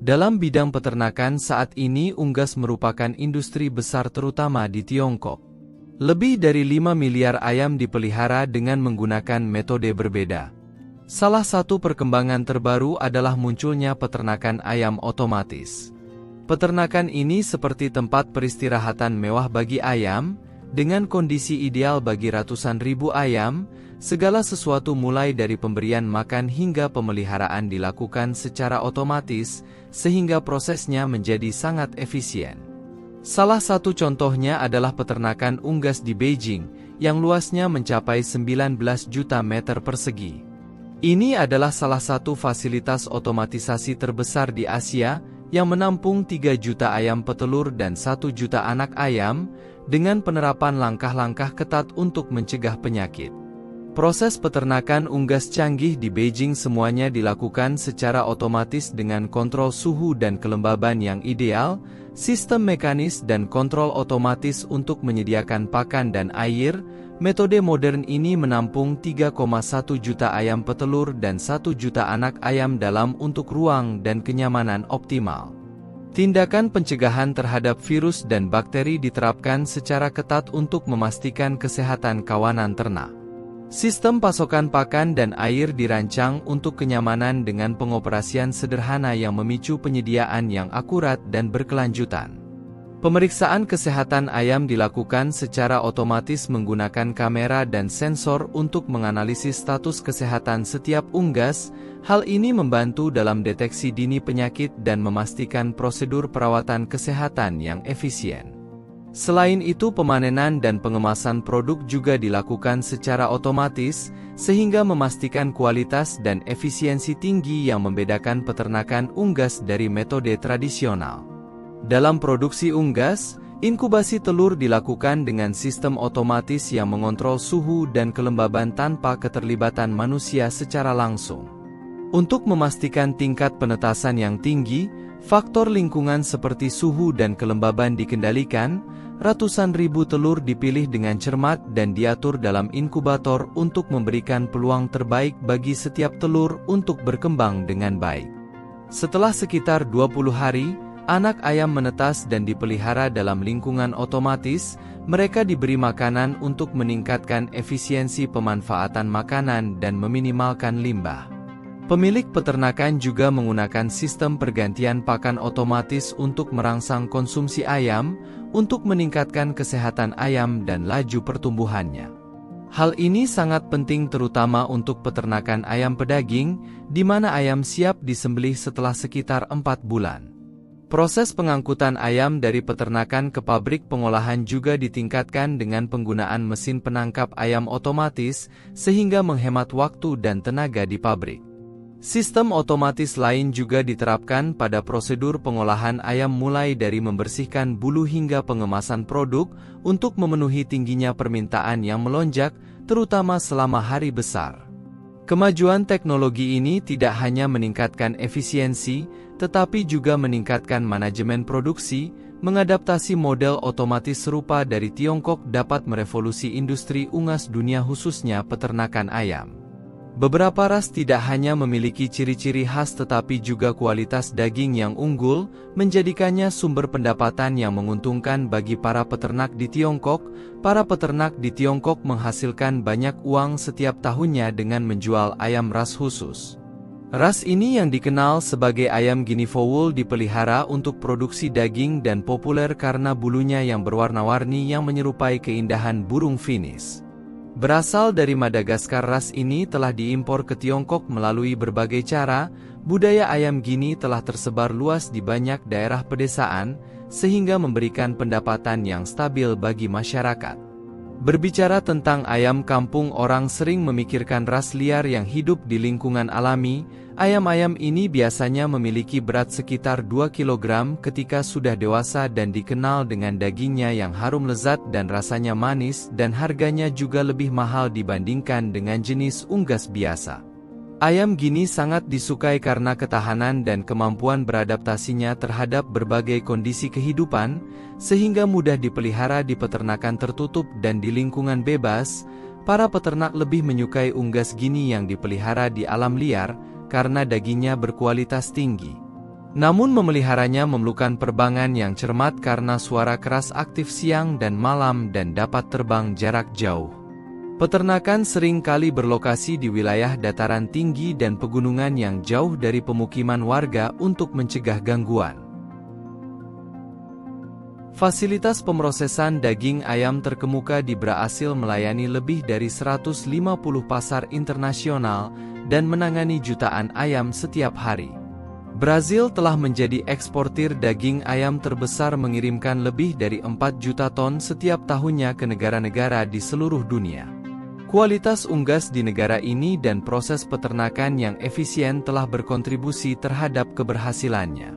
Dalam bidang peternakan saat ini unggas merupakan industri besar terutama di Tiongkok. Lebih dari 5 miliar ayam dipelihara dengan menggunakan metode berbeda. Salah satu perkembangan terbaru adalah munculnya peternakan ayam otomatis. Peternakan ini seperti tempat peristirahatan mewah bagi ayam, dengan kondisi ideal bagi ratusan ribu ayam, segala sesuatu mulai dari pemberian makan hingga pemeliharaan dilakukan secara otomatis, sehingga prosesnya menjadi sangat efisien. Salah satu contohnya adalah peternakan unggas di Beijing, yang luasnya mencapai 19 juta meter persegi. Ini adalah salah satu fasilitas otomatisasi terbesar di Asia, yang menampung 3 juta ayam petelur dan 1 juta anak ayam, dengan penerapan langkah-langkah ketat untuk mencegah penyakit. Proses peternakan unggas canggih di Beijing semuanya dilakukan secara otomatis dengan kontrol suhu dan kelembaban yang ideal, sistem mekanis dan kontrol otomatis untuk menyediakan pakan dan air. Metode modern ini menampung 3,1 juta ayam petelur dan 1 juta anak ayam dalam untuk ruang dan kenyamanan optimal. Tindakan pencegahan terhadap virus dan bakteri diterapkan secara ketat untuk memastikan kesehatan kawanan ternak. Sistem pasokan pakan dan air dirancang untuk kenyamanan dengan pengoperasian sederhana yang memicu penyediaan yang akurat dan berkelanjutan. Pemeriksaan kesehatan ayam dilakukan secara otomatis menggunakan kamera dan sensor untuk menganalisis status kesehatan setiap unggas. Hal ini membantu dalam deteksi dini penyakit dan memastikan prosedur perawatan kesehatan yang efisien. Selain itu, pemanenan dan pengemasan produk juga dilakukan secara otomatis, sehingga memastikan kualitas dan efisiensi tinggi yang membedakan peternakan unggas dari metode tradisional. Dalam produksi unggas, inkubasi telur dilakukan dengan sistem otomatis yang mengontrol suhu dan kelembaban tanpa keterlibatan manusia secara langsung. Untuk memastikan tingkat penetasan yang tinggi, faktor lingkungan seperti suhu dan kelembaban dikendalikan. Ratusan ribu telur dipilih dengan cermat dan diatur dalam inkubator untuk memberikan peluang terbaik bagi setiap telur untuk berkembang dengan baik. Setelah sekitar 20 hari, anak ayam menetas dan dipelihara dalam lingkungan otomatis. Mereka diberi makanan untuk meningkatkan efisiensi pemanfaatan makanan dan meminimalkan limbah. Pemilik peternakan juga menggunakan sistem pergantian pakan otomatis untuk merangsang konsumsi ayam, untuk meningkatkan kesehatan ayam dan laju pertumbuhannya. Hal ini sangat penting terutama untuk peternakan ayam pedaging, di mana ayam siap disembelih setelah sekitar 4 bulan. Proses pengangkutan ayam dari peternakan ke pabrik pengolahan juga ditingkatkan dengan penggunaan mesin penangkap ayam otomatis, sehingga menghemat waktu dan tenaga di pabrik. Sistem otomatis lain juga diterapkan pada prosedur pengolahan ayam mulai dari membersihkan bulu hingga pengemasan produk untuk memenuhi tingginya permintaan yang melonjak, terutama selama hari besar. Kemajuan teknologi ini tidak hanya meningkatkan efisiensi, tetapi juga meningkatkan manajemen produksi. Mengadaptasi model otomatis serupa dari Tiongkok dapat merevolusi industri unggas dunia khususnya peternakan ayam. Beberapa ras tidak hanya memiliki ciri-ciri khas tetapi juga kualitas daging yang unggul, menjadikannya sumber pendapatan yang menguntungkan bagi para peternak di Tiongkok. Para peternak di Tiongkok menghasilkan banyak uang setiap tahunnya dengan menjual ayam ras khusus. Ras ini yang dikenal sebagai ayam Guinea Fowl dipelihara untuk produksi daging dan populer karena bulunya yang berwarna-warni yang menyerupai keindahan burung finis. Berasal dari Madagaskar, ras ini telah diimpor ke Tiongkok melalui berbagai cara. Budaya ayam Guinea telah tersebar luas di banyak daerah pedesaan, sehingga memberikan pendapatan yang stabil bagi masyarakat. Berbicara tentang ayam kampung, orang sering memikirkan ras liar yang hidup di lingkungan alami. Ayam-ayam ini biasanya memiliki berat sekitar 2 kg ketika sudah dewasa dan dikenal dengan dagingnya yang harum lezat dan rasanya manis, dan harganya juga lebih mahal dibandingkan dengan jenis unggas biasa. Ayam Guinea sangat disukai karena ketahanan dan kemampuan beradaptasinya terhadap berbagai kondisi kehidupan, sehingga mudah dipelihara di peternakan tertutup dan di lingkungan bebas. Para peternak lebih menyukai unggas Guinea yang dipelihara di alam liar, karena dagingnya berkualitas tinggi. Namun memeliharanya memerlukan perbangan yang cermat karena suara keras aktif siang dan malam dan dapat terbang jarak jauh. Peternakan sering kali berlokasi di wilayah dataran tinggi dan pegunungan yang jauh dari pemukiman warga untuk mencegah gangguan. Fasilitas pemrosesan daging ayam terkemuka di Brasil melayani lebih dari 150 pasar internasional dan menangani jutaan ayam setiap hari. Brazil telah menjadi eksportir daging ayam terbesar, mengirimkan lebih dari 4 juta ton setiap tahunnya ke negara-negara di seluruh dunia. Kualitas unggas di negara ini dan proses peternakan yang efisien telah berkontribusi terhadap keberhasilannya.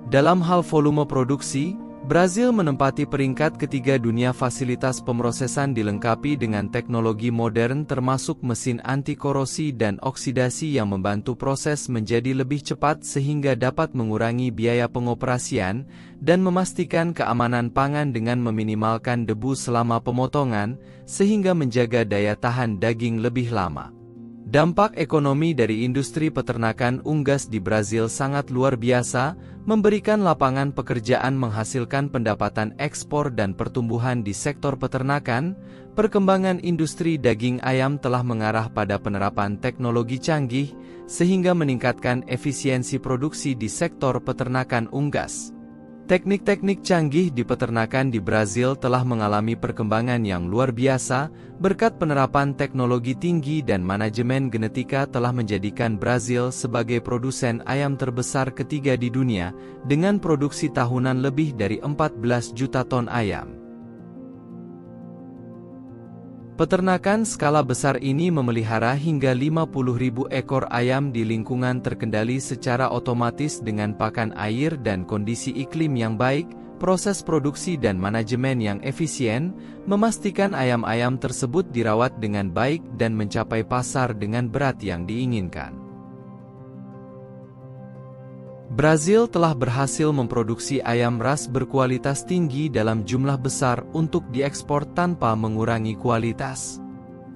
Dalam hal volume produksi, Brazil menempati peringkat ketiga dunia. Fasilitas pemrosesan dilengkapi dengan teknologi modern termasuk mesin anti-korosi dan oksidasi yang membantu proses menjadi lebih cepat sehingga dapat mengurangi biaya pengoperasian dan memastikan keamanan pangan dengan meminimalkan debu selama pemotongan, sehingga menjaga daya tahan daging lebih lama. Dampak ekonomi dari industri peternakan unggas di Brazil sangat luar biasa, memberikan lapangan pekerjaan, menghasilkan pendapatan ekspor dan pertumbuhan di sektor peternakan. Perkembangan industri daging ayam telah mengarah pada penerapan teknologi canggih, sehingga meningkatkan efisiensi produksi di sektor peternakan unggas. Teknik-teknik canggih di peternakan di Brazil telah mengalami perkembangan yang luar biasa, berkat penerapan teknologi tinggi dan manajemen genetika telah menjadikan Brazil sebagai produsen ayam terbesar ketiga di dunia, dengan produksi tahunan lebih dari 14 juta ton ayam. Peternakan skala besar ini memelihara hingga 50.000 ekor ayam di lingkungan terkendali secara otomatis dengan pakan air dan kondisi iklim yang baik. Proses produksi dan manajemen yang efisien memastikan ayam-ayam tersebut dirawat dengan baik dan mencapai pasar dengan berat yang diinginkan. Brazil telah berhasil memproduksi ayam ras berkualitas tinggi dalam jumlah besar untuk diekspor tanpa mengurangi kualitas.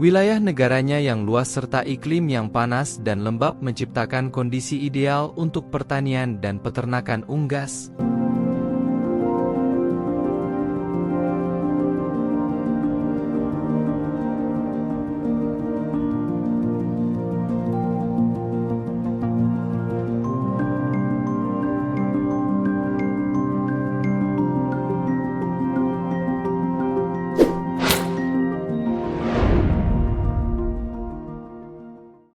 Wilayah negaranya yang luas serta iklim yang panas dan lembab menciptakan kondisi ideal untuk pertanian dan peternakan unggas.